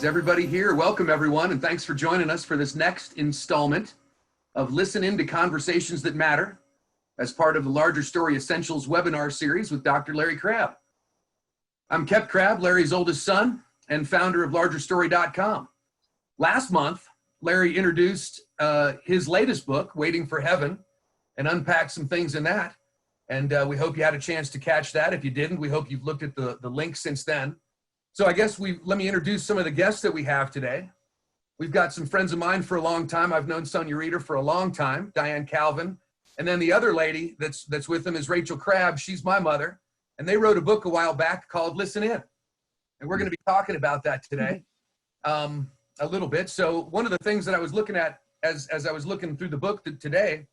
everybody here? Welcome, everyone, and thanks for joining us for this next installment of Listen In to Conversations That Matter as part of the Larger Story Essentials webinar series with Dr. Larry Crabb. I'm Kep Crabb, Larry's oldest son and founder of LargerStory.com. Last month, Larry introduced his latest book, Waiting for Heaven, and unpacked some things in that. And we hope you had a chance to catch that. If you didn't, we hope you've looked at the link since then. So I guess let me introduce some of the guests that we have today. We've got some friends of mine for a long time. I've known Sonia Reeder for a long time, Diane Calvin. And then the other lady that's with them is Rachel Crabb. She's my mother. And they wrote a book a while back called Listen In. And we're going to be talking about that today a little bit. So one of the things that I was looking at as I was looking through the book today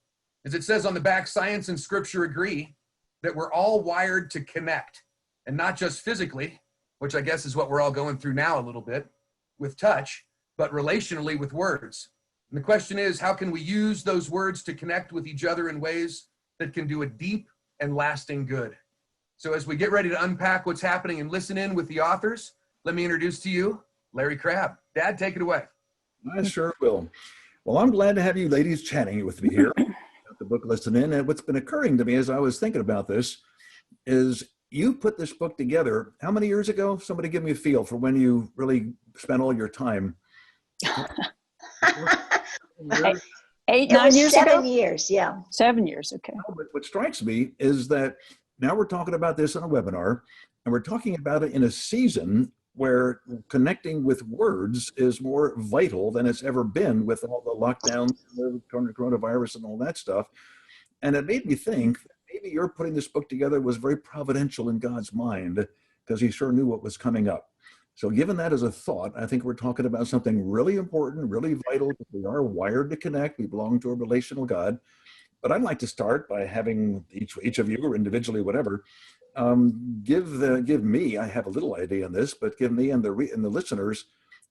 is it says on the back, science and scripture agree that we're all wired to connect, and not just physically, which I guess is what we're all going through now a little bit with touch, but relationally with words. And the question is, how can we use those words to connect with each other in ways that can do a deep and lasting good? So as we get ready to unpack what's happening and listen in with the authors, let me introduce to you Larry Crabb. Dad, take it away. I sure will. Well, I'm glad to have you ladies chatting with me here at the book Listen In. And what's been occurring to me as I was thinking about this is you put this book together, how many years ago? Somebody give me a feel for when you really spent all your time. 8, 9 years ago? 7 years, yeah. 7 years, okay. But what strikes me is that now we're talking about this on a webinar, and we're talking about it in a season where connecting with words is more vital than it's ever been with all the lockdowns, the coronavirus and all that stuff. And it made me think that maybe your putting this book together was very providential in God's mind, because he sure knew what was coming up. So given that as a thought, I think we're talking about something really important, really vital. We are wired to connect. We belong to a relational God. But I'd like to start by having each of you, or individually, whatever, give me, I have a little idea on this, but give me and the listeners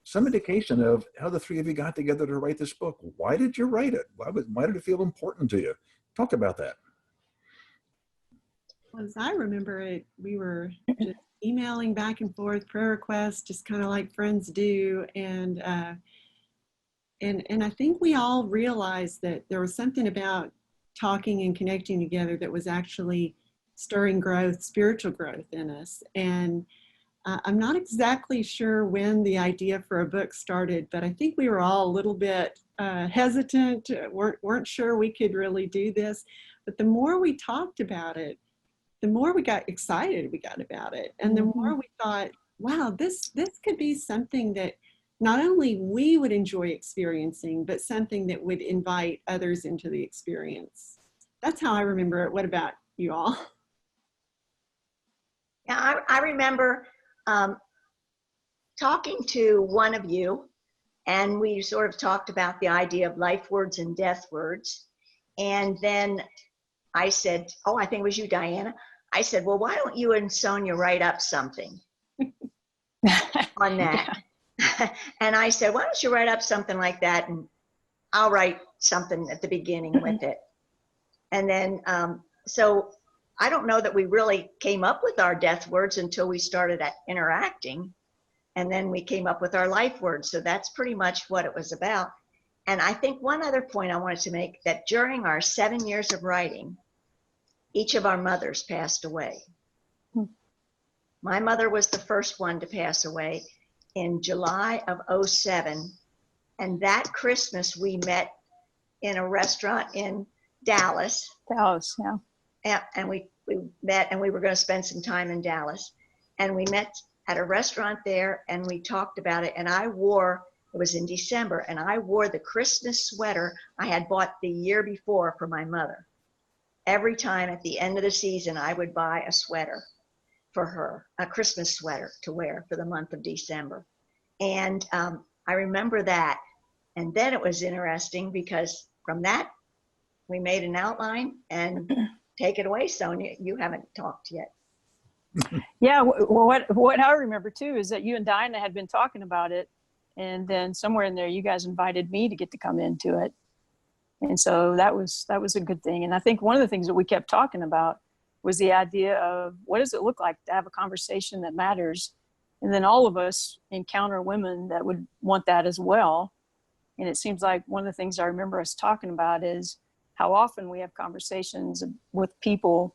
some indication of how the three of you got together to write this book. Why did you write it? Why did it feel important to you? Talk about that. As I remember it, we were just emailing back and forth, prayer requests, just kind of like friends do. And I think we all realized that there was something about talking and connecting together that was actually stirring growth, spiritual growth in us. And I'm not exactly sure when the idea for a book started, but I think we were all a little bit hesitant, weren't sure we could really do this. But the more we talked about it, the more we got excited we got about it. And the more we thought, wow, this could be something that not only we would enjoy experiencing, but something that would invite others into the experience. That's how I remember it. What about you all? Yeah, I remember talking to one of you, and we sort of talked about the idea of life words and death words. And then I said, oh, I think it was you, Diana. I said, well, why don't you and Sonia write up something on that? And I said, why don't you write up something like that, and I'll write something at the beginning with it. And then, so I don't know that we really came up with our death words until we started interacting. And then we came up with our life words. So that's pretty much what it was about. And I think one other point I wanted to make, that during our 7 years of writing, each of our mothers passed away. My mother was the first one to pass away in July of '07. And that Christmas we met in a restaurant in Dallas. Dallas, yeah. And we met, and we were going to spend some time in Dallas. And we met at a restaurant there, and we talked about it. And it was in December, and I wore the Christmas sweater I had bought the year before for my mother. Every time at the end of the season, I would buy a sweater for her, a Christmas sweater to wear for the month of December. And I remember that. And then it was interesting because from that, we made an outline. And take it away, Sonia. You haven't talked yet. Yeah, what I remember too is that you and Diana had been talking about it, and then somewhere in there you guys invited me to get to come into it. And so that was a good thing. And I think one of the things that we kept talking about was the idea of what does it look like to have a conversation that matters And then all of us encounter women that would want that as well. And it seems like one of the things I remember us talking about is how often we have conversations with people,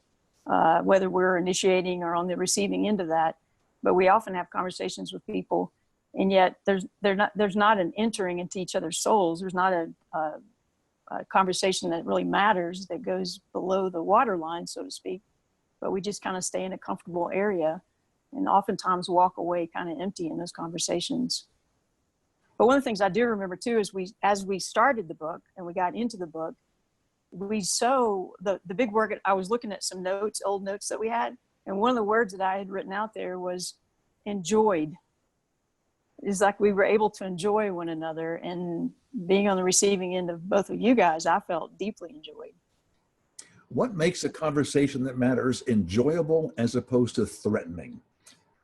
whether we're initiating or on the receiving end of that, but we often have conversations with people, and yet there's not an entering into each other's souls. There's not a conversation that really matters, that goes below the waterline, so to speak, but we just kind of stay in a comfortable area and oftentimes walk away kind of empty in those conversations. But one of the things I do remember too is as we started the book and we got into the book, the big word, I was looking at some notes, old notes that we had, and one of the words that I had written out there was enjoyed. It's like we were able to enjoy one another, and being on the receiving end of both of you guys, I felt deeply enjoyed. What makes a conversation that matters enjoyable as opposed to threatening,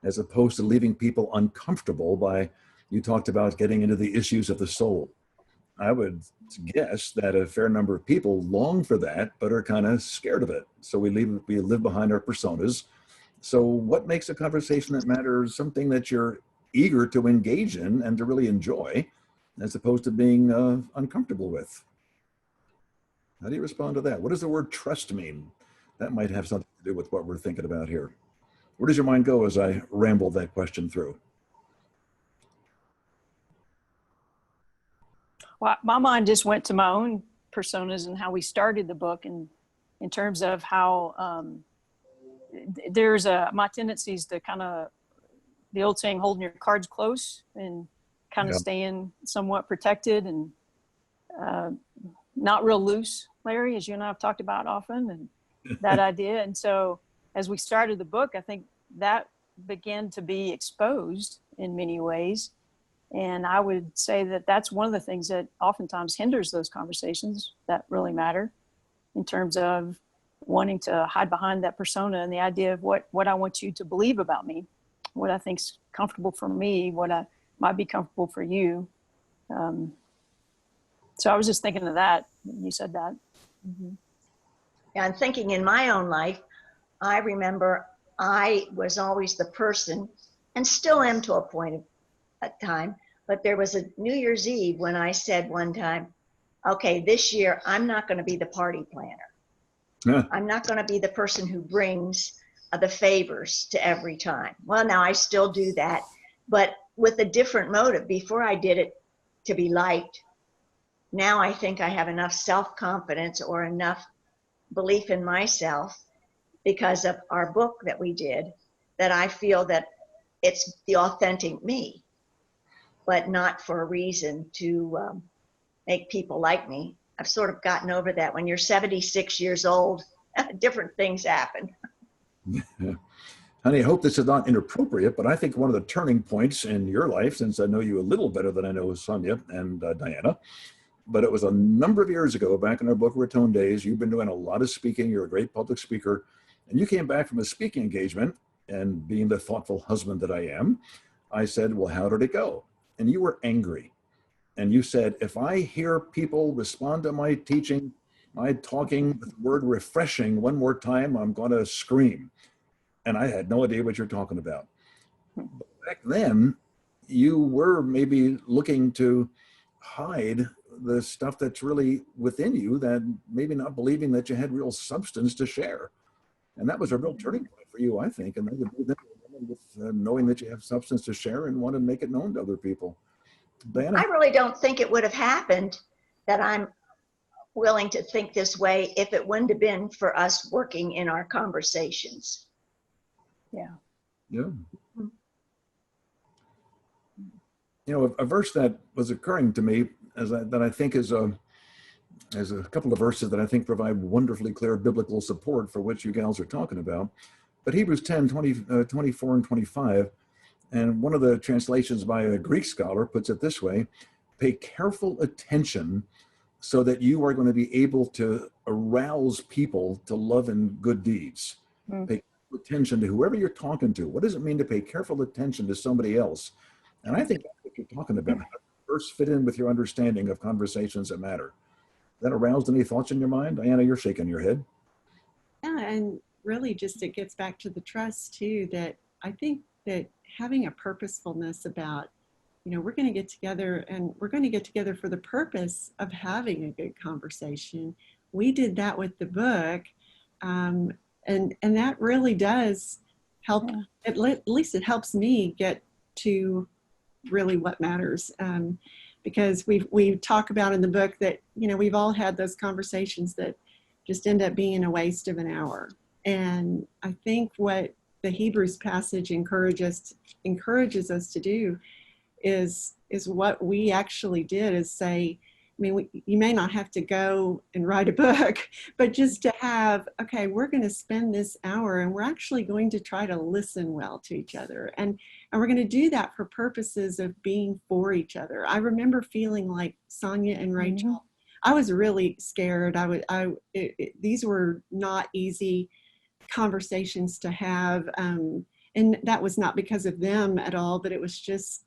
as opposed to leaving people uncomfortable by, you talked about getting into the issues of the soul. I would guess that a fair number of people long for that, but are kind of scared of it. So we live behind our personas. So what makes a conversation that matters something that you're eager to engage in and to really enjoy, as opposed to being uncomfortable with? How do you respond to that? What does the word trust mean? That might have something to do with what we're thinking about here. Where does your mind go as I ramble that question through? Well, my mind just went to my own personas and how we started the book, and in terms of how there's my tendencies to kind of, the old saying, holding your cards close and kind of staying somewhat protected and not real loose, Larry, as you and I have talked about often, and that idea. And so as we started the book, I think that began to be exposed in many ways. And I would say that that's one of the things that oftentimes hinders those conversations that really matter, in terms of wanting to hide behind that persona and the idea of what I want you to believe about me, what I think's comfortable for me, what I might be comfortable for you. So I was just thinking of that when you said that. Mm-hmm. Yeah, and thinking in my own life, I remember I was always the person, and still am to a point of a time, but there was a New Year's Eve when I said one time, okay, this year I'm not going to be the party planner. I'm not going to be the person who brings the favors to every time. Well, now I still do that, but with a different motive. Before I did it to be liked. Now I think I have enough self-confidence or enough belief in myself because of our book that we did, that I feel that it's the authentic me, but not for a reason to make people like me. I've sort of gotten over that. When you're 76 years old, different things happen. Honey, I hope this is not inappropriate, but I think one of the turning points in your life, since I know you a little better than I know Sonia and Diana, but it was a number of years ago, back in our Boca Raton days. You've been doing a lot of speaking. You're a great public speaker. And you came back from a speaking engagement, and being the thoughtful husband that I am, I said, well, how did it go? And you were angry. And you said, if I hear people respond to my teaching, my talking with the word refreshing one more time, I'm going to scream. And I had no idea what you're talking about. But back then, you were maybe looking to hide the stuff that's really within you, that maybe not believing that you had real substance to share. And that was a real turning point for you, I think. And with knowing that you have substance to share and want to make it known to other people. Diana? I really don't think it would have happened that I'm willing to think this way if it wouldn't have been for us working in our conversations. Yeah. Yeah. You know, a verse that was occurring to me that I think is a couple of verses that I think provide wonderfully clear biblical support for what you gals are talking about. But Hebrews 10, 24 and 25, and one of the translations by a Greek scholar puts it this way: pay careful attention so that you are going to be able to arouse people to love and good deeds. Pay careful attention to whoever you're talking to. What does it mean to pay careful attention to somebody else? And I think that's what you're talking about. How does the verse fit in with your understanding of conversations that matter? That aroused any thoughts in your mind? Diana, you're shaking your head. Yeah, and really just it gets back to the trust too, that I think that having a purposefulness about, we're going to get together, and we're going to get together for the purpose of having a good conversation. We did that with the book. And that really does help. At least it helps me get to really what matters. Because we talk about in the book that, we've all had those conversations that just end up being a waste of an hour. And I think what the Hebrews passage encourages us to do is what we actually did, is say, you may not have to go and write a book, but just to have, okay, we're going to spend this hour and we're actually going to try to listen well to each other. And we're going to do that for purposes of being for each other. I remember feeling like Sonia and Rachel, I was really scared. These were not easy conversations to have. And that was not because of them at all, but it was just,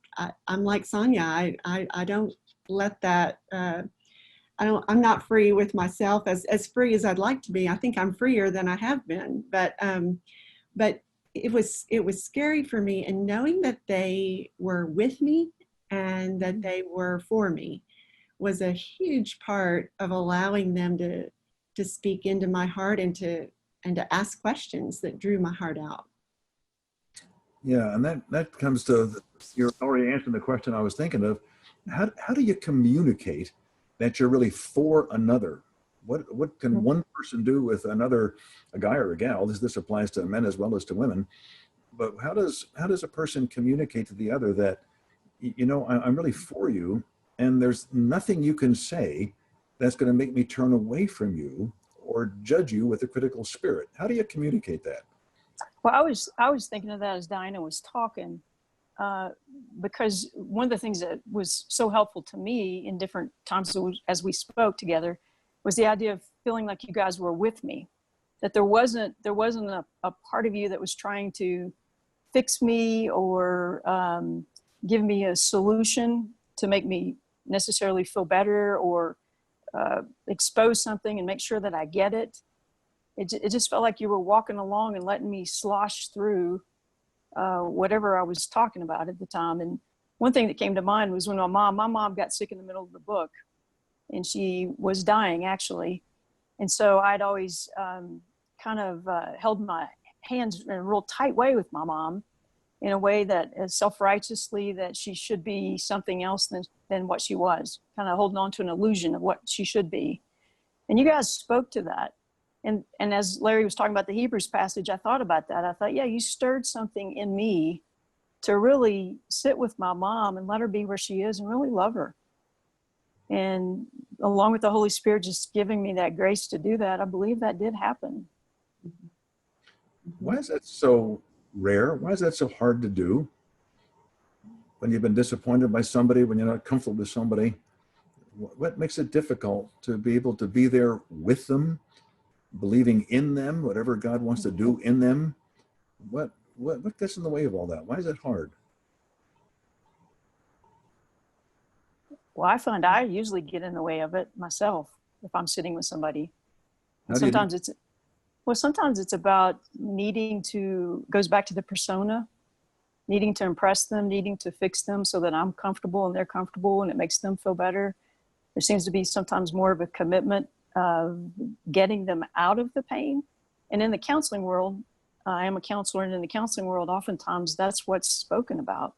I'm like Sonia, I don't let that, I'm not free with myself as free as I'd like to be. I think I'm freer than I have been, but it was scary for me, and knowing that they were with me and that they were for me was a huge part of allowing them to speak into my heart and to ask questions that drew my heart out. Yeah, and that comes to, you're already answering the question I was thinking of. How do you communicate that you're really for another? What can one person do with another, a guy or a gal? This applies to men as well as to women. But how does a person communicate to the other that, I'm really for you, and there's nothing you can say that's going to make me turn away from you or judge you with a critical spirit? How do you communicate that? Well, I was thinking of that as Diana was talking, because one of the things that was so helpful to me in different times as we spoke together was the idea of feeling like you guys were with me, that there wasn't a part of you that was trying to fix me or give me a solution to make me necessarily feel better or expose something and make sure that I get it. It just felt like you were walking along and letting me slosh through whatever I was talking about at the time. And one thing that came to mind was when my mom got sick in the middle of the book, and she was dying actually. And so I'd always kind of held my hands in a real tight way with my mom, in a way that self-righteously that she should be something else than what she was, kind of holding on to an illusion of what she should be. And you guys spoke to that. And as Larry was talking about the Hebrews passage, I thought about that. I thought, yeah, you stirred something in me to really sit with my mom and let her be where she is and really love her. And along with the Holy Spirit just giving me that grace to do that, I believe that did happen. Why is that so rare? Why is that so hard to do? When you've been disappointed by somebody, when you're not comfortable with somebody, what makes it difficult to be able to be there with them, believing in them, whatever God wants to do in them? What gets in the way of all that? Why is it hard? Well, I find I usually get in the way of it myself if I'm sitting with somebody. Sometimes it's about needing to, goes back to the persona, needing to impress them, needing to fix them so that I'm comfortable and they're comfortable and it makes them feel better. There seems to be sometimes more of a commitment of getting them out of the pain. And in the counseling world, I am a counselor, and in the counseling world, oftentimes that's what's spoken about.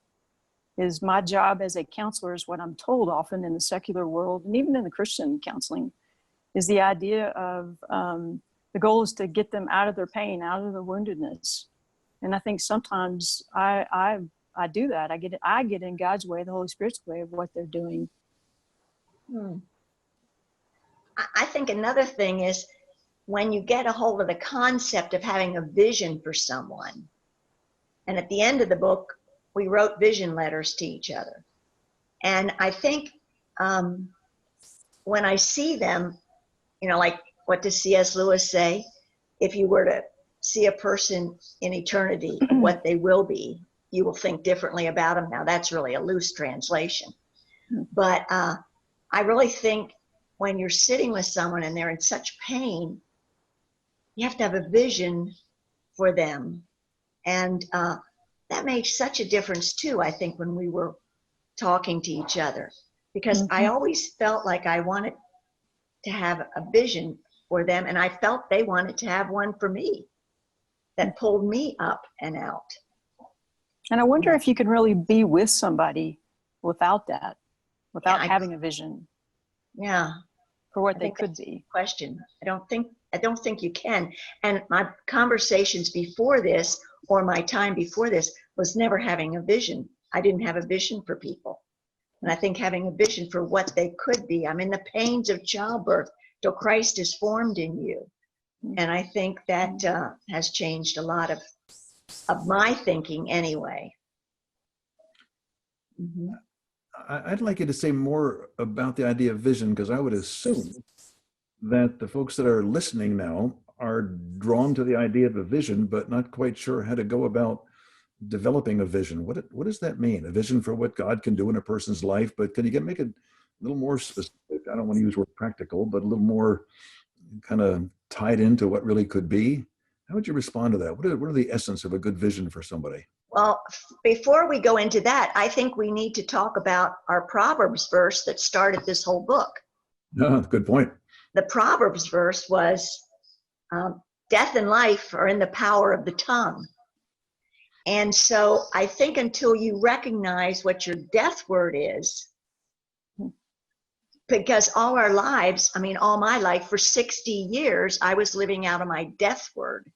Is my job as a counselor is what I'm told often in the secular world, and even in the Christian counseling, is the idea of the goal is to get them out of their pain, out of their woundedness. And I think sometimes I do that. I get in God's way, the Holy Spirit's way of what they're doing. I think another thing is when you get a hold of the concept of having a vision for someone. And at the end of the book, we wrote vision letters to each other. And I think when I see them, like what does C.S. Lewis say? If you were to see a person in eternity, what they will be, you will think differently about them. Now, that's really a loose translation. But I really think when you're sitting with someone and they're in such pain, you have to have a vision for them. And that made such a difference too, I think, when we were talking to each other, because I always felt like I wanted to have a vision for them, and I felt they wanted to have one for me that pulled me up and out. And I wonder if you can really be with somebody without that, without Yeah, having a vision Yeah, for what I they think could that's be. a question. I don't think you can. And my conversations before this, or my time before this, was never having a vision. I didn't have a vision for people. And I think having a vision for what they could be. I'm in the pains of childbirth till Christ is formed in you. And I think that has changed a lot of my thinking anyway. Mm-hmm. I'd like you to say more about the idea of vision, because I would assume that the folks that are listening now are drawn to the idea of a vision, but not quite sure how to go about developing a vision. What does that mean? A vision for what God can do in a person's life, but can you make it a little more specific? I don't want to use the word practical, but a little more kind of tied into what really could be. How would you respond to that? What are the essence of a good vision for somebody? Well, before we go into that, I think we need to talk about our Proverbs verse that started this whole book. Good point. The Proverbs verse was, death and life are in the power of the tongue. And so I think until you recognize what your death word is, because all our lives, I mean, all my life, for 60 years, I was living out of my death word.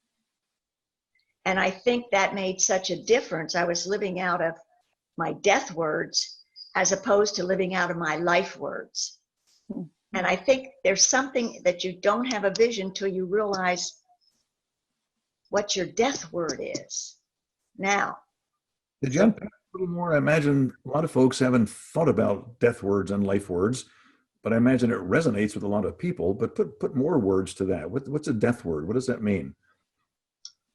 And I think that made such a difference. I was living out of my death words as opposed to living out of my life words. And I think there's something that you don't have a vision till you realize what your death word is. Now, did you unpack a little more? I imagine a lot of folks haven't thought about death words and life words, but I imagine it resonates with a lot of people. But put more words to that. What's a death word? What does that mean?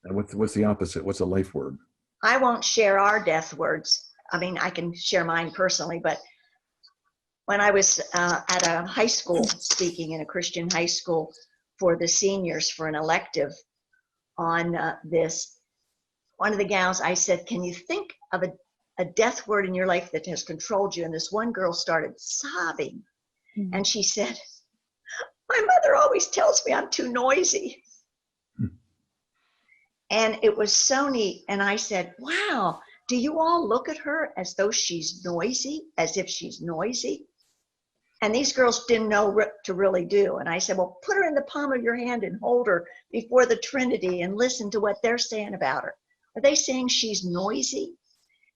And what's the opposite? What's a life word? I won't share our death words. I mean, I can share mine personally, but when I was at a high school, speaking in a Christian high school for the seniors for an elective on this, one of the gals, I said, can you think of a death word in your life that has controlled you? And this one girl started sobbing. And she said, my mother always tells me I'm too noisy. And it was so neat. And I said, wow, do you all look at her as though she's noisy, as if she's noisy? And these girls didn't know what to really do. And I said, well, put her in the palm of your hand and hold her before the Trinity and listen to what they're saying about her. Are they saying she's noisy?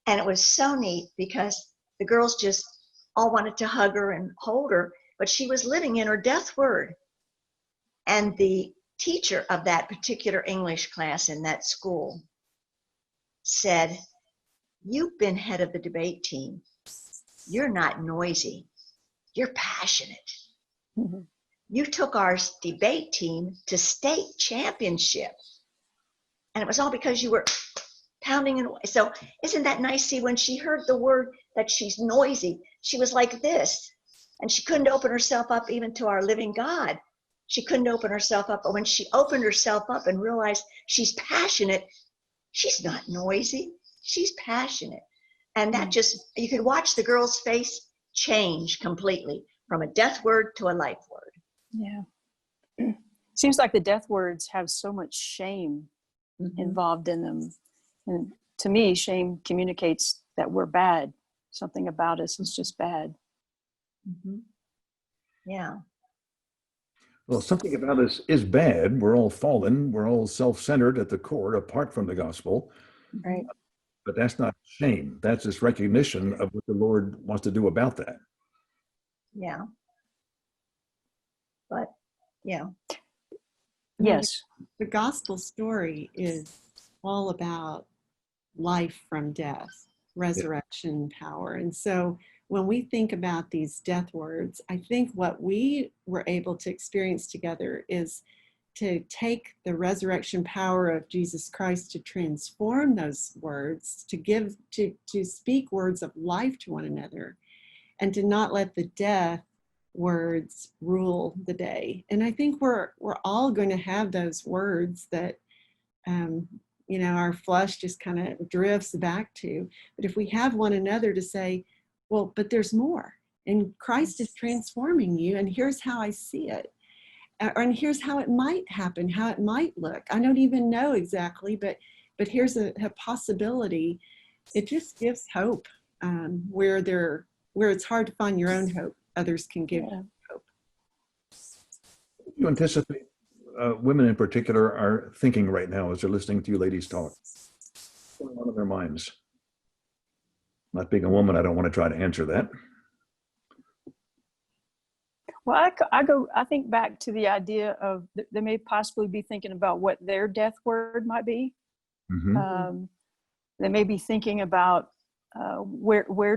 And it was so neat because the girls just all wanted to hug her and hold her, but she was living in her death word. And the teacher of that particular English class in that school said, you've been head of the debate team. You're not noisy. You're passionate. You took our debate team to state championship. And it was all because you were pounding and so isn't that nice? See, when she heard the word that she's noisy, she was like this, and she couldn't open herself up even to our living God. She couldn't open herself up, but when she opened herself up and realized she's passionate, she's not noisy, she's passionate. And that just, you could watch the girl's face change completely from a death word to a life word. Yeah. Seems like the death words have so much shame involved in them. And to me, shame communicates that we're bad. Something about us is just bad. Yeah. Well, something about us is bad. We're all fallen. We're all self-centered at the core, apart from the gospel. Right. But that's not shame. That's this recognition of what the Lord wants to do about that. Yeah. But, yeah. Yes. The gospel story is all about life from death, resurrection power. And so when we think about these death words, I think what we were able to experience together is to take the resurrection power of Jesus Christ to transform those words, to speak words of life to one another, and to not let the death words rule the day. And I think we're all going to have those words that our flesh just kind of drifts back to. But if we have one another to say, well, but there's more, and Christ is transforming you, and here's how I see it. And here's how it might happen, how it might look. I don't even know exactly, but here's a possibility. It just gives hope where it's hard to find your own hope. Others can give hope. You anticipate women in particular are thinking right now as they're listening to you ladies talk? What's going on in their minds? Not being a woman, I don't want to try to answer that. Well, I think back to the idea of they may possibly be thinking about what their death word might be. Mm-hmm. They may be thinking about where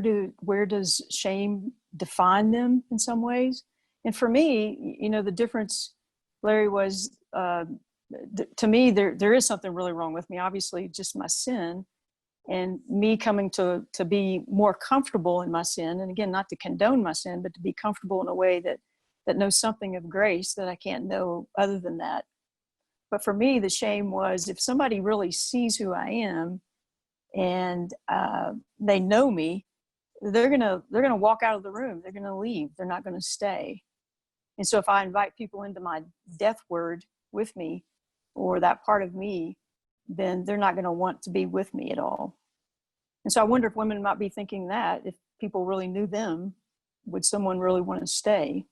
does shame define them in some ways. And for me, the difference, Larry, was to me there is something really wrong with me. Obviously, just my sin, and me coming to be more comfortable in my sin. And again, not to condone my sin, but to be comfortable in a way that knows something of grace that I can't know other than that. But for me, the shame was if somebody really sees who I am and they know me, they're gonna walk out of the room. They're gonna leave. They're not gonna stay. And so if I invite people into my death word with me, or that part of me, then they're not gonna want to be with me at all. And so I wonder if women might be thinking that if people really knew them, would someone really want to stay?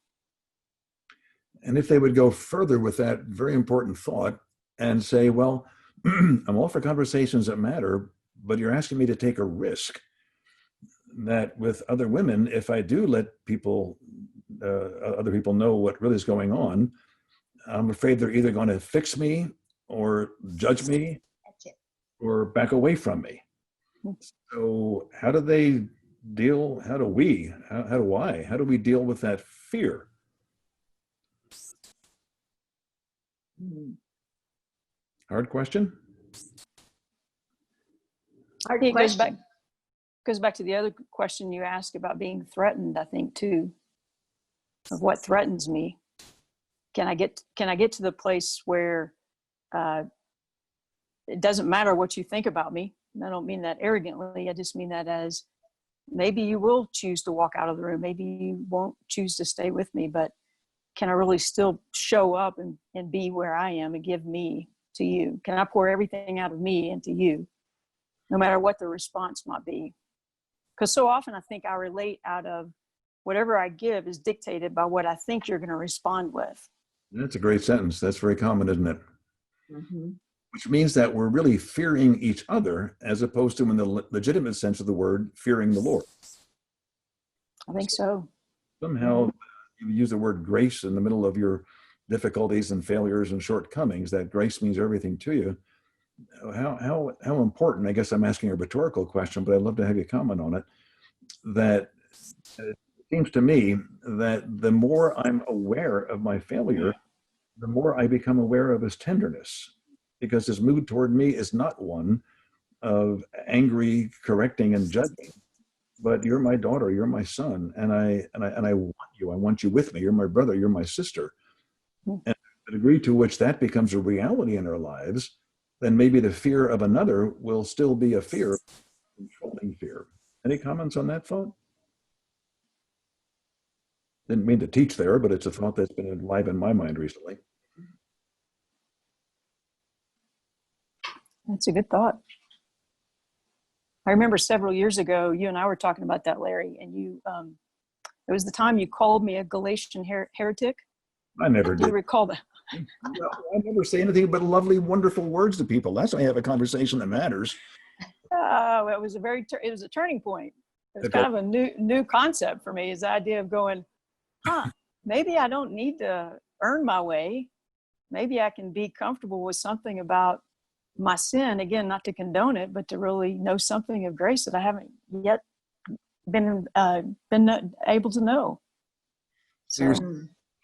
And if they would go further with that very important thought and say, well, I'm all for conversations that matter, but you're asking me to take a risk that with other women, if I do let other people know what really is going on, I'm afraid they're either going to fix me or judge me or back away from me. So how do we deal with that fear? Hard question. Hard question. Goes back to the other question you asked about being threatened, I think, too, of what threatens me. Can I get to the place where it doesn't matter what you think about me? And I don't mean that arrogantly. I just mean that as maybe you will choose to walk out of the room. Maybe you won't choose to stay with me, but can I really still show up and be where I am and give me to you? Can I pour everything out of me into you, no matter what the response might be? Because so often I think I relate out of whatever I give is dictated by what I think you're going to respond with. That's a great sentence. That's very common, isn't it? Mm-hmm. Which means that we're really fearing each other as opposed to, in the legitimate sense of the word, fearing the Lord. I think so. Somehow you use the word grace in the middle of your difficulties and failures and shortcomings. That grace means everything to you. How important, I guess I'm asking a rhetorical question, but I'd love to have you comment on it, that it seems to me that the more I'm aware of my failure, the more I become aware of his tenderness, because his mood toward me is not one of angry correcting and judging, but you're my daughter, you're my son, and I want you with me. You're my brother, you're my sister. And the degree to which that becomes a reality in our lives, then maybe the fear of another will still be a fear, controlling fear. Any comments on that thought? Didn't mean to teach there, but it's a thought that's been alive in my mind recently. That's a good thought. I remember several years ago, you and I were talking about that, Larry, and you, it was the time you called me a Galatian heretic. I never did. Do you recall that? No, I never say anything but lovely, wonderful words to people. That's why I have a conversation that matters. It was a turning point. It was kind of a new concept for me, is the idea of going, maybe I don't need to earn my way. Maybe I can be comfortable with something about my sin, again, not to condone it, but to really know something of grace that I haven't yet been able to know. So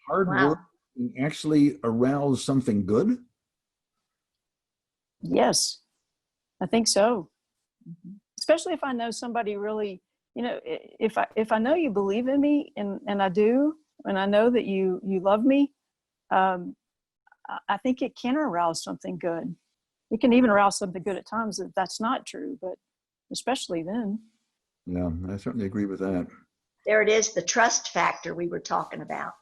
hard work can actually arouse something good? Yes, I think so. Especially if I know somebody really, if I know you believe in me, and I do, and I know that you love me, I think it can arouse something good. It can even arouse something good at times if that's not true, but especially then. Yeah, I certainly agree with that. There it is, the trust factor we were talking about.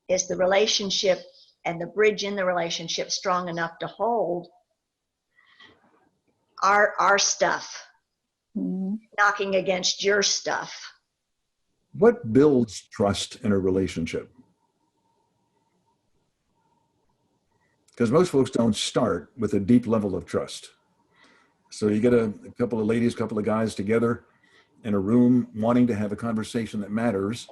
Is the relationship and the bridge in the relationship strong enough to hold our stuff, knocking against your stuff? What builds trust in a relationship? Because most folks don't start with a deep level of trust. So you get a couple of ladies, couple of guys together in a room wanting to have a conversation that matters.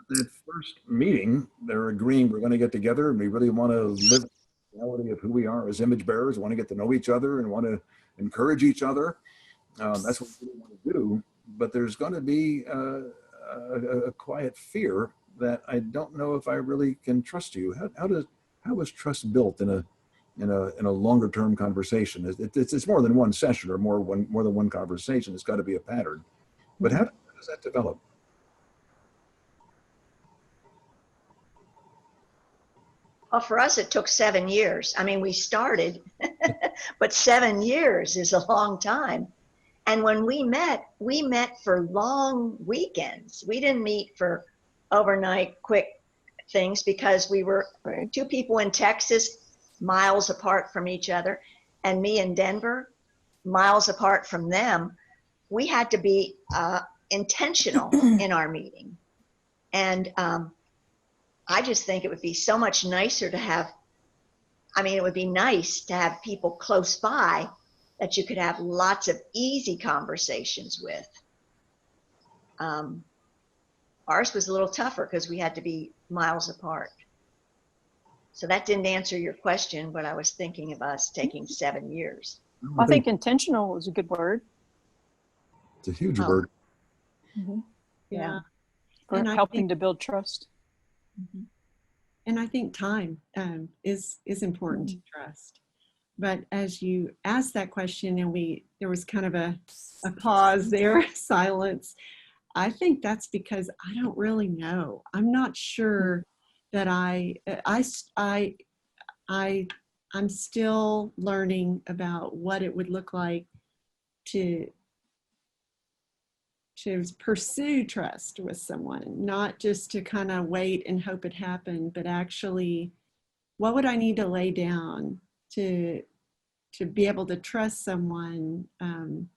That first meeting, they're agreeing we're going to get together and we really want to live the reality of who we are as image bearers, want to get to know each other and want to encourage each other. That's what we really want to do. But there's going to be a quiet fear that I don't know if I really can trust you. How is trust built in a longer term conversation? It's more than one session or more than one conversation. It's got to be a pattern. But how does that develop? Well, for us, it took 7 years. I mean, we started, but 7 years is a long time. And when we met for long weekends. We didn't meet for overnight quick things because we were two people in Texas, miles apart from each other, and me in Denver, miles apart from them. We had to be intentional in our meeting. And I just think it would be so much nicer to have, it would be nice to have people close by that you could have lots of easy conversations with. Ours was a little tougher because we had to be miles apart. So that didn't answer your question, but I was thinking of us taking 7 years. I think intentional is a good word. It's a huge word. Mm-hmm. Yeah. For helping to build trust. Mm-hmm. And I think time is important to trust. But as you asked that question and there was kind of a pause there, silence, I think that's because I don't really know. I'm not sure that I'm still learning about what it would look like to pursue trust with someone, not just to kind of wait and hope it happened, but actually, what would I need to lay down to be able to trust someone? And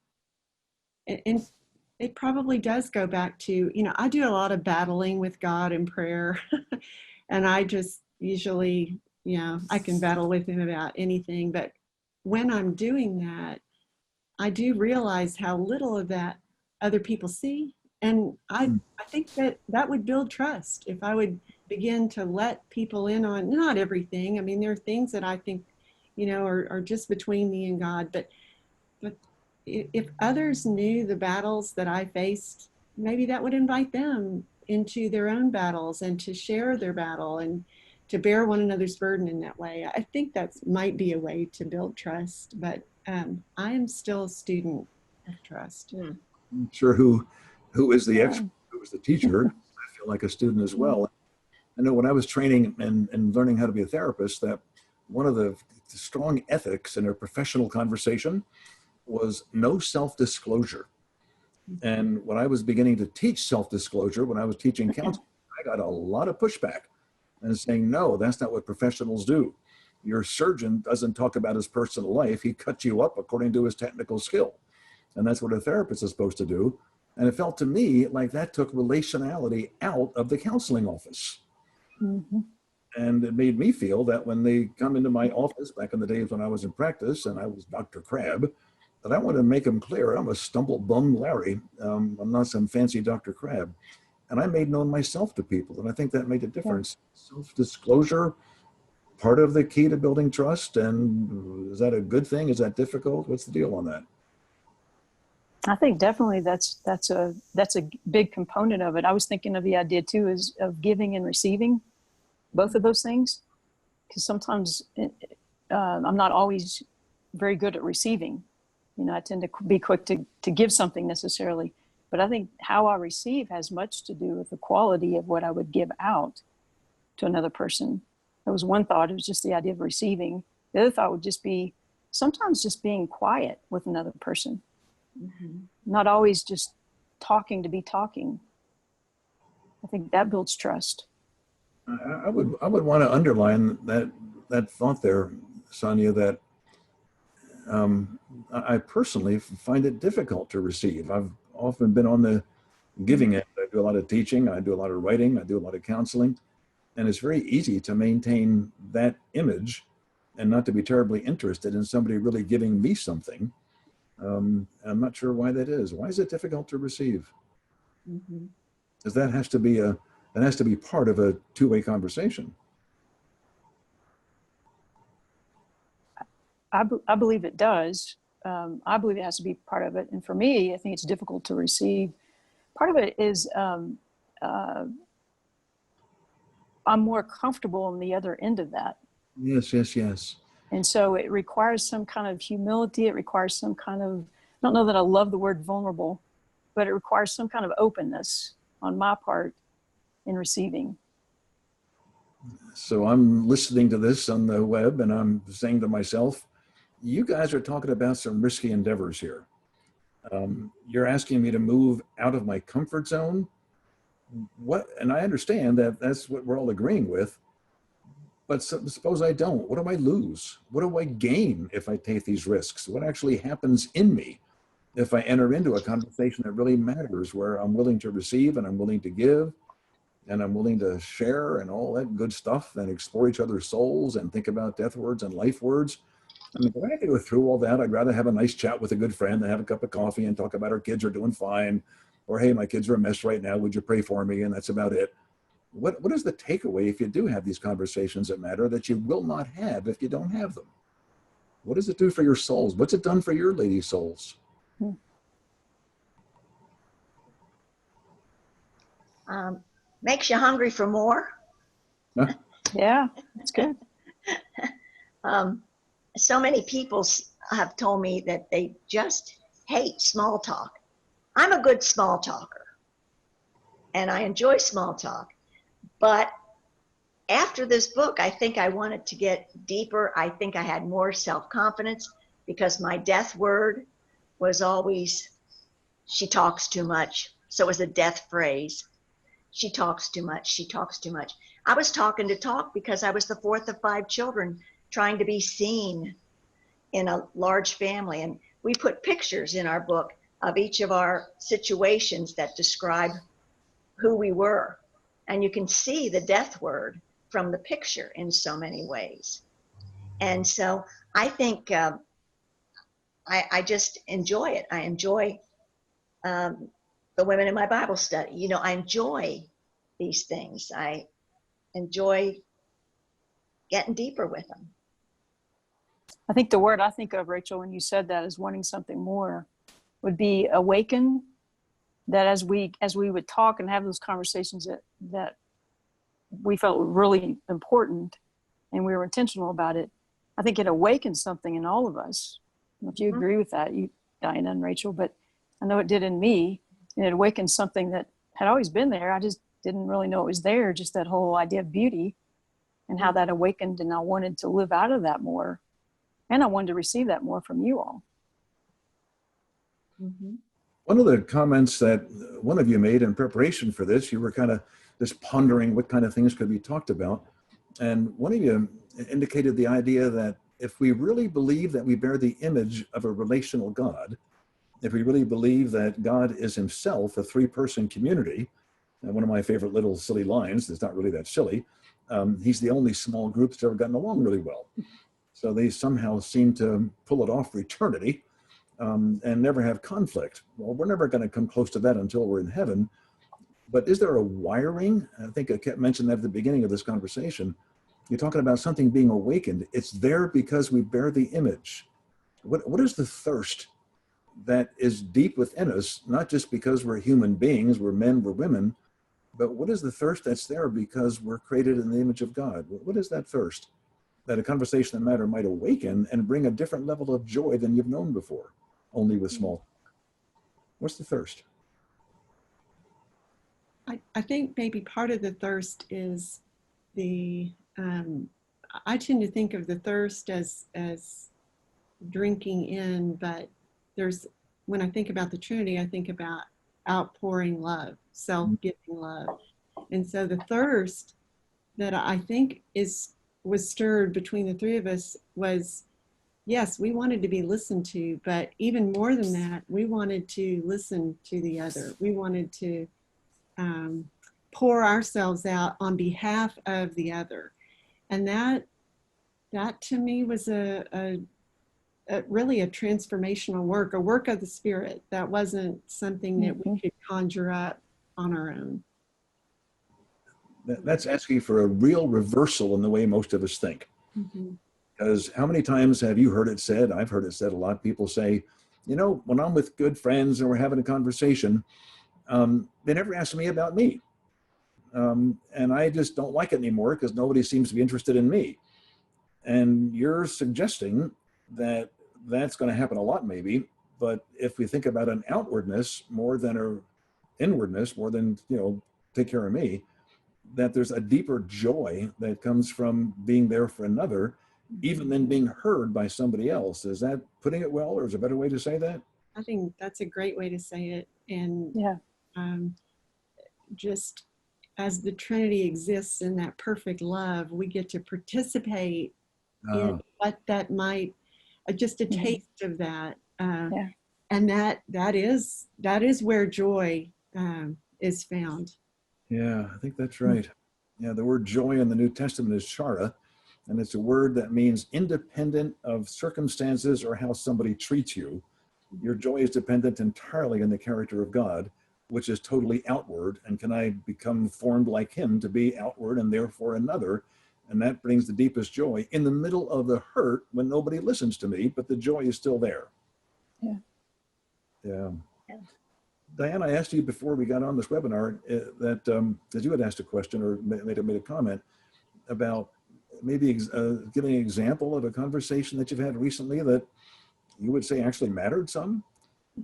it probably does go back to, I do a lot of battling with God in prayer, and I just usually, I can battle with him about anything, but when I'm doing that, I do realize how little of that other people see. And I think that would build trust if I would begin to let people in on not everything. There are things that I think, are just between me and God, but if others knew the battles that I faced, maybe that would invite them into their own battles and to share their battle and to bear one another's burden in that way. I think that might be a way to build trust, but I am still a student of trust. I'm sure who is the expert, who is the teacher. I feel like a student as well. I know when I was training and learning how to be a therapist, that one of the strong ethics in a professional conversation was no self-disclosure. And when I was beginning to teach self-disclosure, when I was teaching counseling, I got a lot of pushback and saying, no, that's not what professionals do. Your surgeon doesn't talk about his personal life. He cuts you up according to his technical skill. And that's what a therapist is supposed to do. And it felt to me like that took relationality out of the counseling office. Mm-hmm. And it made me feel that when they come into my office back in the days when I was in practice and I was Dr. Crab, that I want to make them clear, I'm a stumble bum Larry. I'm not some fancy Dr. Crab. And I made known myself to people. And I think that made a difference. Yeah. Self-disclosure, part of the key to building trust. And is that a good thing? Is that difficult? What's the deal on that? I think definitely that's a big component of it. I was thinking of the idea too, is of giving and receiving, both of those things. Because sometimes I'm not always very good at receiving. I tend to be quick to give something necessarily, but I think how I receive has much to do with the quality of what I would give out to another person. That was one thought. It was just the idea of receiving. The other thought would just be sometimes just being quiet with another person, not always just talking to be talking. I think that builds trust. I would want to underline that thought there, Sonia, that I personally find it difficult to receive. I've often been on the giving end. I do a lot of teaching, I do a lot of writing, I do a lot of counseling, and it's very easy to maintain that image and not to be terribly interested in somebody really giving me something. I'm not sure why that is. Why is it difficult to receive? Because that has to be part of a two-way conversation. I believe it does. I believe it has to be part of it. And for me, I think it's difficult to receive. Part of it is I'm more comfortable on the other end of that. Yes, yes, yes. And so it requires some kind of humility. It requires some kind of, I don't know that I love the word vulnerable, but it requires some kind of openness on my part in receiving. So I'm listening to this on the web and I'm saying to myself, you guys are talking about some risky endeavors here. You're asking me to move out of my comfort zone. And I understand that that's what we're all agreeing with, but suppose I don't. What do I lose? What do I gain if I take these risks? What actually happens in me if I enter into a conversation that really matters, where I'm willing to receive and I'm willing to give and I'm willing to share and all that good stuff and explore each other's souls and think about death words and life words? I mean, if I have to go through all that, I'd rather have a nice chat with a good friend and have a cup of coffee and talk about our kids are doing fine, or hey, my kids are a mess right now, would you pray for me? And that's about it. What is the takeaway if you do have these conversations that matter that you will not have if you don't have them? What does it do for your souls? What's it done for your ladies' souls? Makes you hungry for more. Huh? Yeah, that's good. So many people have told me that they just hate small talk. I'm a good small talker and I enjoy small talk. But after this book, I think I wanted to get deeper. I think I had more self-confidence because my death word was always, she talks too much. So it was a death phrase. She talks too much. She talks too much. I was talking to talk because I was the fourth of 5 children trying to be seen in a large family. And we put pictures in our book of each of our situations that describe who we were. And you can see the death word from the picture in so many ways. And so I think I just enjoy it. I enjoy the women in my Bible study. You know, I enjoy these things. I enjoy getting deeper with them. I think the word I think of, Rachel, when you said that is wanting something more, would be awaken. That as we would talk and have those conversations that we felt were really important and we were intentional about it, I think it awakened something in all of us. I don't know if you agree with that, you, Diana and Rachel, but I know it did in me. And it awakened something that had always been there. I just didn't really know it was there, just that whole idea of beauty and how that awakened, and I wanted to live out of that more. And I wanted to receive that more from you all. One of the comments that one of you made in preparation for this, you were kind of just pondering what kind of things could be talked about. And one of you indicated the idea that if we really believe that we bear the image of a relational God, if we really believe that God is himself a 3-person community, and one of my favorite little silly lines, it's not really that silly, he's the only small group that's ever gotten along really well. So they somehow seem to pull it off for eternity and never have conflict. Well, we're never going to come close to that until we're in heaven. But is there a wiring? I think I kept mentioning that at the beginning of this conversation. You're talking about something being awakened. It's there because we bear the image. What is the thirst that is deep within us, not just because we're human beings, we're men, we're women, but what is the thirst that's there because we're created in the image of God? What is that thirst that a conversation that matter might awaken and bring a different level of joy than you've known before, only with small talk? What's the thirst? I think maybe part of the thirst is the I tend to think of the thirst as drinking in, but when I think about the Trinity, I think about outpouring love, self-giving love. And so the thirst that I think was stirred between the three of us was, yes, we wanted to be listened to, but even more than that, we wanted to listen to the other. We wanted to pour ourselves out on behalf of the other. And that to me was really a transformational work, a work of the Spirit. That wasn't something that we could conjure up on our own. That's asking for a real reversal in the way most of us think. Because how many times have you heard it said? I've heard it said a lot. People say, you know, when I'm with good friends and we're having a conversation, they never ask me about me. And I just don't like it anymore because nobody seems to be interested in me. And you're suggesting that that's going to happen a lot, maybe. But if we think about an outwardness more than an inwardness, more than, you know, take care of me, that there's a deeper joy that comes from being there for another, even than being heard by somebody else. Is that putting it well, or is there a better way to say that? I think that's a great way to say it. And just as the Trinity exists in that perfect love, we get to participate in what that might, just a taste of that. And that is where joy is found. Yeah, I think that's right. Yeah, the word joy in the New Testament is chara, and it's a word that means independent of circumstances or how somebody treats you. Your joy is dependent entirely on the character of God, which is totally outward. And can I become formed like him to be outward and therefore another? And that brings the deepest joy in the middle of the hurt when nobody listens to me, but the joy is still there. Yeah. Diane, I asked you before we got on this webinar that you had asked a question or made a comment about maybe giving an example of a conversation that you've had recently that you would say actually mattered some.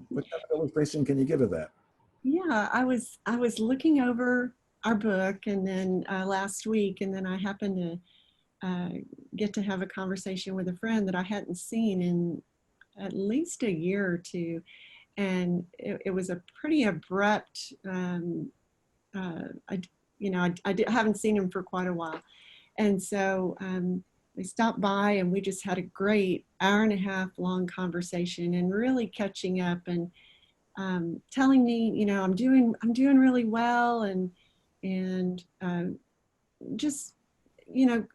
What kind of illustration can you give of that? Yeah, I was looking over our book, and then last week, and then I happened to get to have a conversation with a friend that I hadn't seen in at least a year or two. And it was a pretty abrupt, I haven't seen him for quite a while. And so they stopped by and we just had a great hour-and-a-half long conversation and really catching up and telling me, you know, I'm doing really well and just, you know,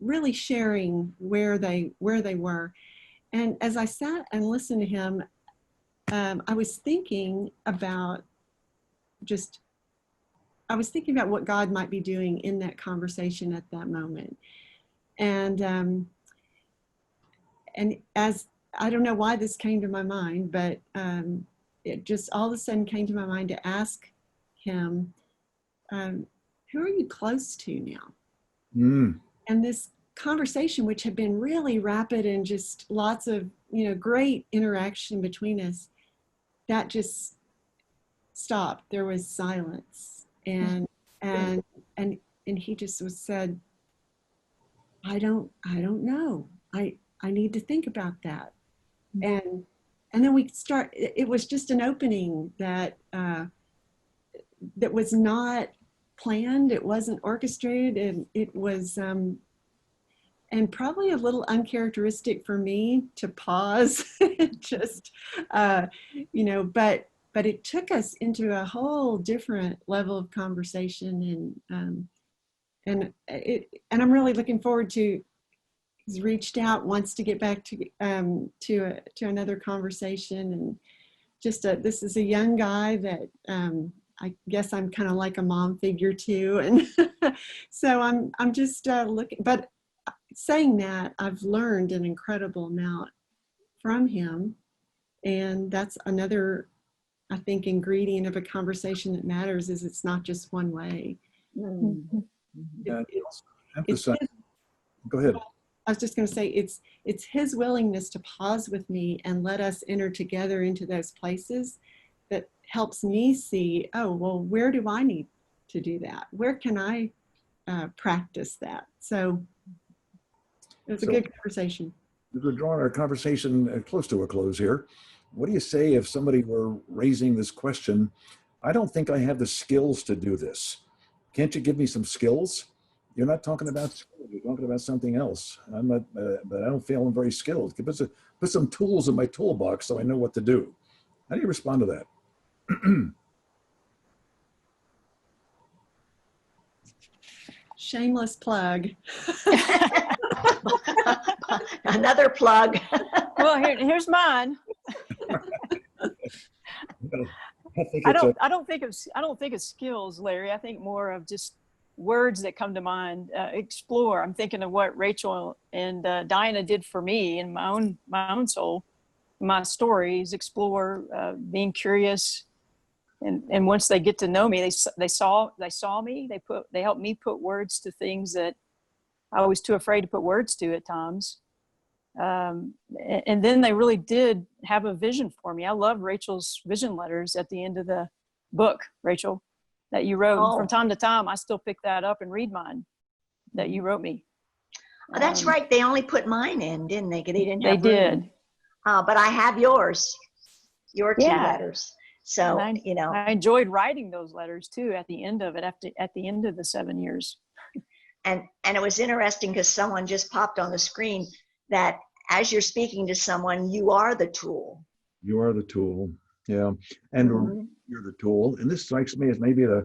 really sharing where they were. And as I sat and listened to him, I was thinking about what God might be doing in that conversation at that moment. And as I don't know why this came to my mind, but it just all of a sudden came to my mind to ask him, who are you close to now? And this conversation, which had been really rapid and just lots of, you know, great interaction between us, that just stopped. There was silence, and he just said, I don't know. I need to think about that. And then it was just an opening that was not planned. It wasn't orchestrated, and it was and probably a little uncharacteristic for me to pause, just, you know, but it took us into a whole different level of conversation, and I'm really looking forward to. He's reached out, wants to get back to another conversation, and just this is a young guy that I guess I'm kind of like a mom figure too, and so I'm just looking, but. Saying that, I've learned an incredible amount from him, and that's another, I think, ingredient of a conversation that matters is it's not just one way. Go ahead. I was just going to say it's his willingness to pause with me and let us enter together into those places that helps me see, oh, well, where do I need to do that? Where can I practice that? So It was a So- good conversation. As we're drawing our conversation close to a close here, what do you say if somebody were raising this question? I don't think I have the skills to do this. Can't you give me some skills? You're not talking about skills, you're talking about something else. I'm not, but I don't feel I'm very skilled. Put some tools in my toolbox so I know what to do. How do you respond to that? Shameless plug. Another plug. Well, here's mine. I think I it's a, don't think of skills, Larry. I think more of just words that come to mind. Explore. I'm thinking of what Rachel and Diana did for me in my own soul. My stories, explore, being curious, and once they get to know me, they saw me. They helped me put words to things that I was too afraid to put words to at times. And then they really did have a vision for me. I love Rachel's vision letters at the end of the book, Rachel, that you wrote. Oh. From time to time, I still pick that up and read mine that you wrote me. Oh, that's right. They only put mine in, didn't they? They didn't They have room. did. But I have your two Yeah. letters. So, And I enjoyed writing those letters too at the end of it, at the end of the 7 years. and it was interesting because someone just popped on the screen that as you're speaking to someone, you are the tool. you are the tool. Yeah. And Mhm. you're the tool. And this strikes me as maybe a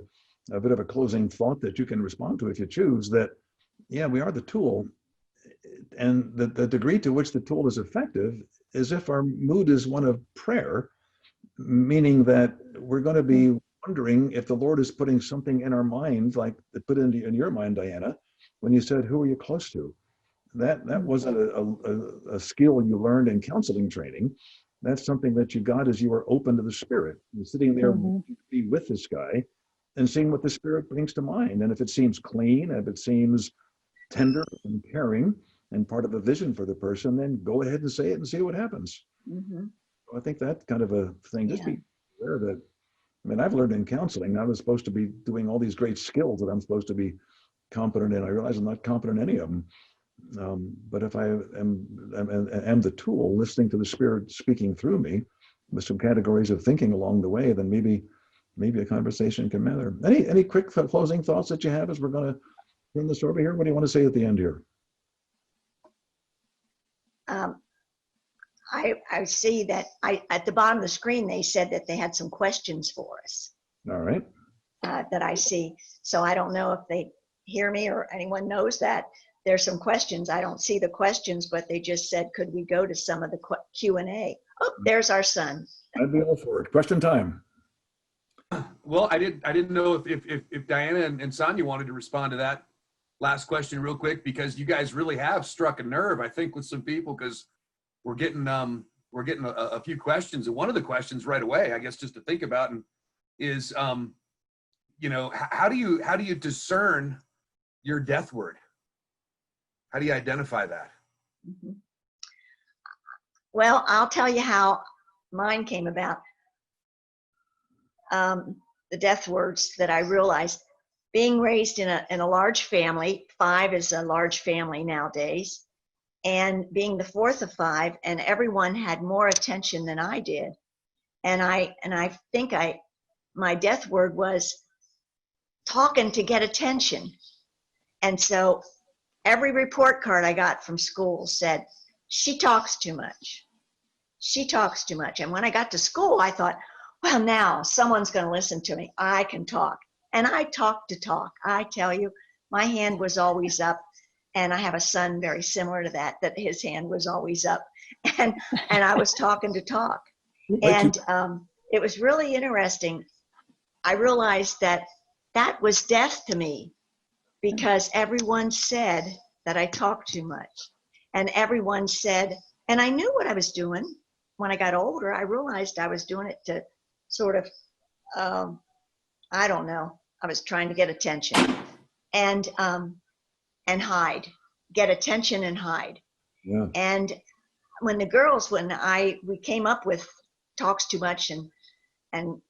bit of a closing thought that you can respond to if you choose, that, yeah, we are the tool. And the degree to which the tool is effective is if our mood is one of prayer, meaning that we're going to be wondering if the Lord is putting something in our mind, like it put in your mind, Diana, when you said, who are you close to? That wasn't a skill you learned in counseling training. That's something that you got as you were open to the Spirit. You're sitting there be with this guy and seeing what the Spirit brings to mind. And if it seems clean, if it seems tender and caring and part of a vision for the person, then go ahead and say it and see what happens. Mhm. I think that kind of a thing, just Yeah. be aware that, I mean, I've learned in counseling, I was supposed to be doing all these great skills that I'm supposed to be competent in. I realize I'm not competent in any of them. But if I am the tool, listening to the Spirit speaking through me with some categories of thinking along the way, then maybe a conversation can matter. Any quick closing thoughts that you have as we're going to turn this over here? What do you want to say at the end here? I see that at the bottom of the screen, they said that they had some questions for us All right. that I see. So I don't know if they hear me or anyone knows that there's some questions. I don't see the questions, but they just said, could we go to some of the Q&A? Oh, there's our son. I'd be all for it. Question time. Well, I didn't know if Diana and Sonia wanted to respond to that last question real quick, because you guys really have struck a nerve, I think, with some people, because we're getting a few questions, and one of the questions right away, I guess, just to think about, is how do you discern your death word? How do you identify that? Mm-hmm. Well, I'll tell you how mine came about. The death words that I realized, being raised in a large family, 5 is a large family nowadays, and being the 4th of 5, and everyone had more attention than I did. And I think my death word was talking to get attention. And so every report card I got from school said, she talks too much. She talks too much. And when I got to school, I thought, well, now someone's going to listen to me. I can talk. And I talk to talk. I tell you, my hand was always up. And I have a son very similar to that his hand was always up. And I was talking to talk. And it was really interesting. I realized that was death to me, because everyone said that I talked too much. And everyone said, and I knew what I was doing. When I got older, I realized I was doing it to sort of, I don't know, I was trying to get attention and hide, get attention and hide. Yeah. And when the girls, we came up with talks too much, and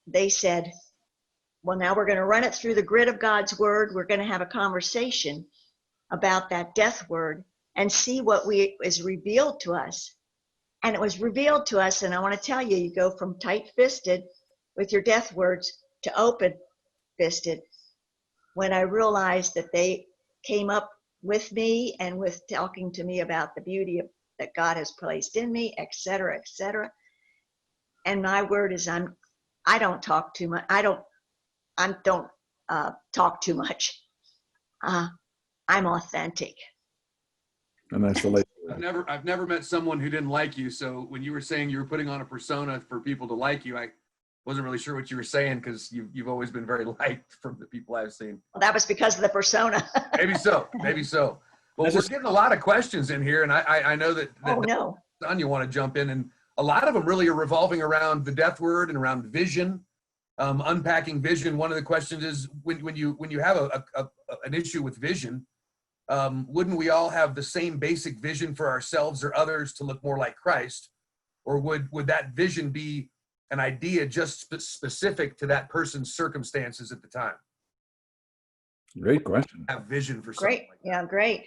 they said, well, now we're going to run it through the grid of God's word. We're going to have a conversation about that death word and see what is revealed to us. And it was revealed to us, and I want to tell you, you go from tight-fisted with your death words to open-fisted. When I realized that they came up with me and with talking to me about the beauty that God has placed in me, et cetera, et cetera. And my word is I don't talk too much. I don't talk too much. I'm authentic. And that's the latest. I've never met someone who didn't like you. So when you were saying you were putting on a persona for people to like you, I wasn't really sure what you were saying, because you've always been very liked from the people I've seen. Well, that was because of the persona. Maybe so. Well, we're getting a lot of questions in here, and I know that Oh, no. Don, you want to jump in, and a lot of them really are revolving around the death word and around vision, unpacking vision. One of the questions is when you have an issue with vision, wouldn't we all have the same basic vision for ourselves or others to look more like Christ? Or would that vision be an idea just specific to that person's circumstances at the time? Great question. Have vision for Great. something like that. Yeah, great.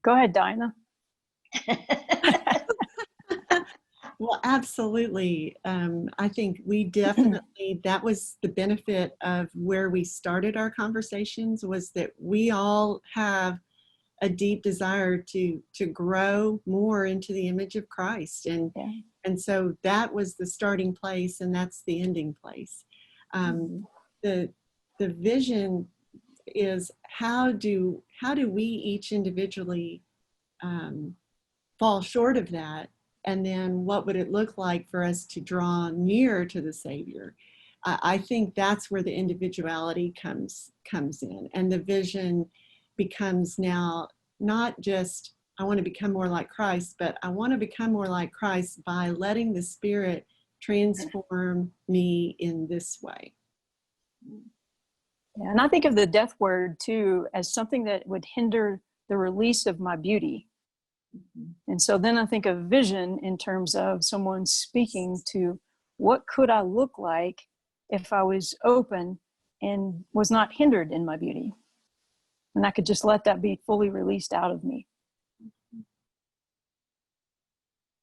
Go ahead, Dinah. Well, absolutely. I think we definitely, that was the benefit of where we started our conversations, was that we all have a deep desire to grow more into the image of Christ. And so that was the starting place, and that's the ending place. The vision is how do we each individually fall short of that? And then what would it look like for us to draw near to the Savior? I think that's where the individuality comes in. And the vision becomes now not just, I want to become more like Christ, but I want to become more like Christ by letting the Spirit transform me in this way. Yeah, and I think of the death word too as something that would hinder the release of my beauty. And so then I think of vision in terms of someone speaking to what could I look like if I was open and was not hindered in my beauty. And I could just let that be fully released out of me.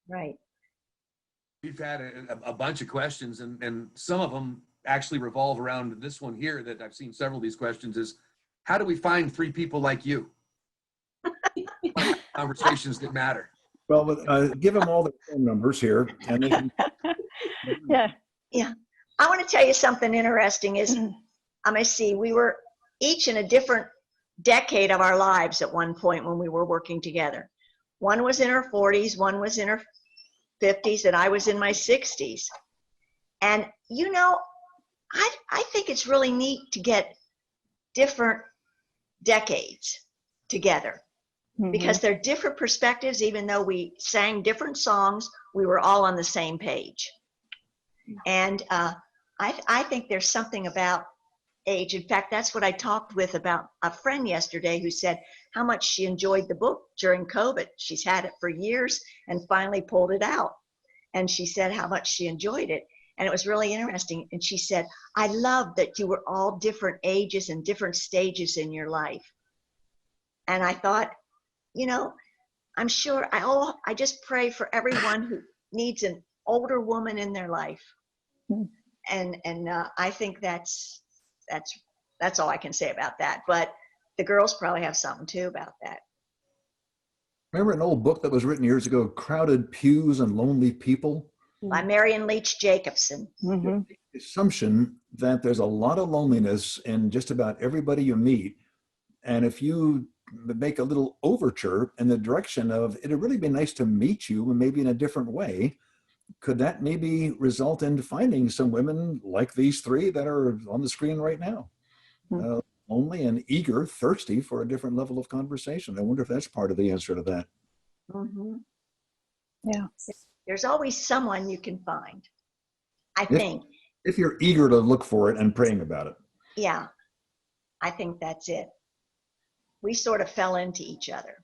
Right. We've had a bunch of questions, and some of them actually revolve around this one here that I've seen several of these questions is, how do we find 3 people like you? Conversations that matter. Well, give them all their phone numbers here, and they can. Yeah. I want to tell you something interesting is, we were each in a different decade of our lives at one point when we were working together. One was in her 40s, one was in her 50s, and I was in my 60s. And, I think it's really neat to get different decades together. Because they're different perspectives. Even though we sang different songs, we were all on the same page. And I think there's something about age. In fact, that's what I talked with about a friend yesterday who said how much she enjoyed the book during COVID. She's had it for years and finally pulled it out. And she said how much she enjoyed it. And it was really interesting. And she said, I love that you were all different ages and different stages in your life. And I thought, I'm sure I just pray for everyone who needs an older woman in their life. And I think that's all I can say about that. But the girls probably have something too about that. Remember an old book that was written years ago, Crowded Pews and Lonely People? By Marion Leach Jacobson. The assumption that there's a lot of loneliness in just about everybody you meet. And if you make a little overture in the direction of, it'd really be nice to meet you, maybe in a different way, could that maybe result in finding some women like these 3 that are on the screen right now? Lonely and eager, thirsty for a different level of conversation. I wonder if that's part of the answer to that. Yeah. There's always someone you can find, I think. If you're eager to look for it and praying about it. Yeah, I think that's it. We sort of fell into each other.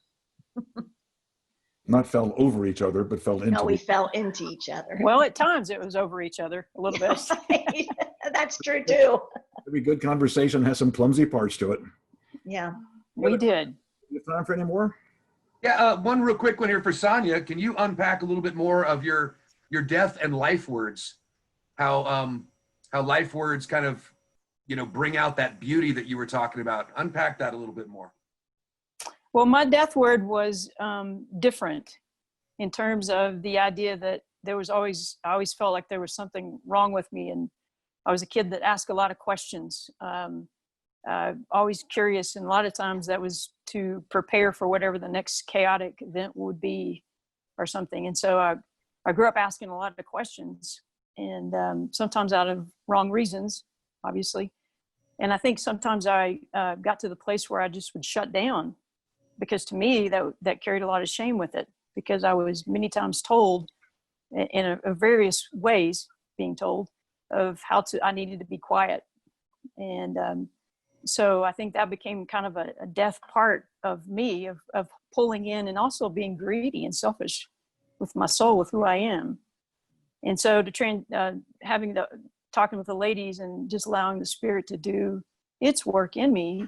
Not fell over each other, but fell into. No, we fell into each other. Well, at times it was over each other a little bit. That's true too. Every good conversation has some clumsy parts to it. Yeah. We did. You have time for any more? Yeah, one real quick one here for Sonia. Can you unpack a little bit more of your death and life words? How life words kind of, bring out that beauty that you were talking about. Unpack that a little bit more. Well, my death word was different in terms of the idea that I always felt like there was something wrong with me. And I was a kid that asked a lot of questions, always curious. And a lot of times that was to prepare for whatever the next chaotic event would be or something. And so I grew up asking a lot of questions, and sometimes out of wrong reasons, obviously. And I think sometimes I got to the place where I just would shut down, because to me that carried a lot of shame with it, because I was many times told in various ways, being told of I needed to be quiet. And so I think that became kind of a death part of me, of pulling in and also being greedy and selfish with my soul, with who I am. And so talking with the ladies and just allowing the Spirit to do its work in me,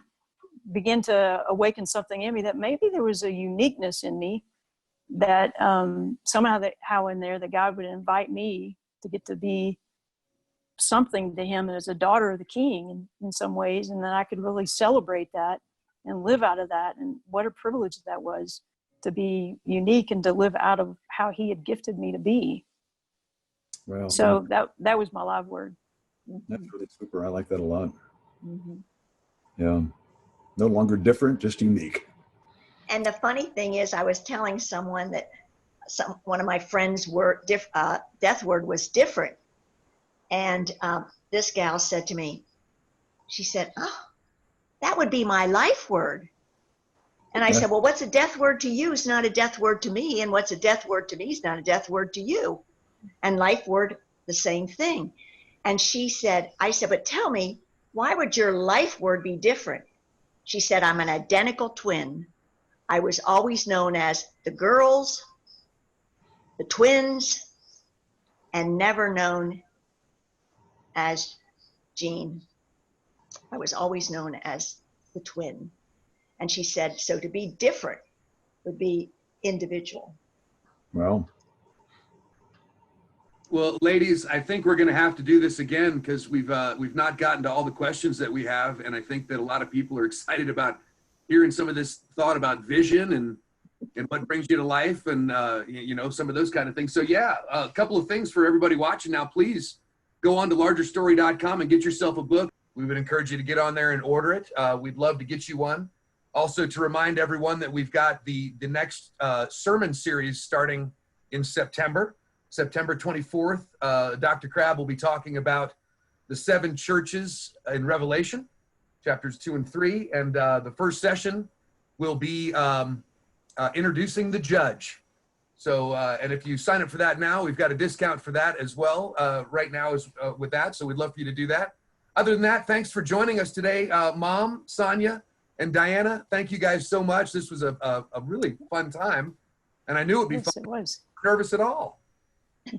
begin to awaken something in me that maybe there was a uniqueness in me that somehow in there that God would invite me to get to be something to him as a daughter of the King in some ways, and then I could really celebrate that and live out of that. And what a privilege that was, to be unique and to live out of how he had gifted me to be. Well, so that was my live word. That's really super. I like that a lot. Mm-hmm. Yeah. No longer different, just unique. And the funny thing is, I was telling someone that one of my friends' death word was different. And this gal said to me, she said, "Oh, that would be my life word." And I said, "Well, what's a death word to you is not a death word to me. And what's a death word to me is not a death word to you. And life word, the same thing." And I said, "But tell me, why would your life word be different?" She said, "I'm an identical twin. I was always known as the girls, the twins, and never known as Jean. I was always known as the twin." And she said, so to be different would be individual. Well, ladies, I think we're going to have to do this again, because we've not gotten to all the questions that we have, and I think that a lot of people are excited about hearing some of this thought about vision and what brings you to life, and some of those kind of things. So yeah, a couple of things for everybody watching now. Please go on to largerstory.com and get yourself a book. We would encourage you to get on there and order it. We'd love to get you one. Also, to remind everyone that we've got the next sermon series starting in September 24th. Dr. Crabb will be talking about the 7 churches in Revelation, chapters 2 and 3. And the first session will be introducing the judge. So, and if you sign up for that now, we've got a discount for that as well right now with that. So we'd love for you to do that. Other than that, thanks for joining us today, Mom, Sonia, and Diana. Thank you guys so much. This was a really fun time, and I knew it would be fun. It was. Nervous at all.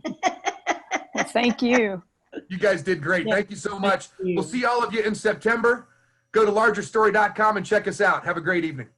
Well, thank you. You guys did great. Yeah. Thank you so much. Thank you. We'll see all of you in September. Go to largerstory.com and check us out. Have a great evening.